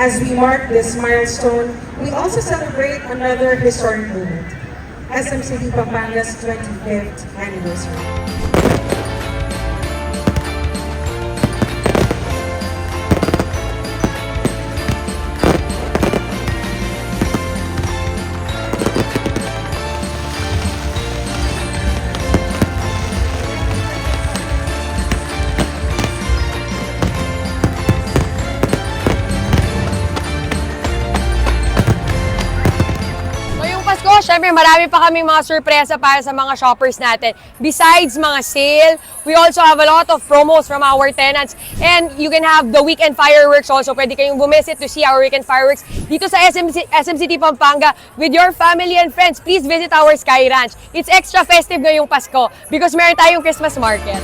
As we mark this milestone, we also celebrate another historic moment, SM City Pampanga's 25th anniversary. Syempre, marami pa kaming mga sorpresa para sa mga shoppers natin. Besides mga sale, we also have a lot of promos from our tenants. And you can have the weekend fireworks also. Pwede kayong bumisit to see our weekend fireworks dito sa SM City Pampanga with your family and friends. Please visit our Sky Ranch. It's extra festive ngayong Pasko because meron tayong Christmas market.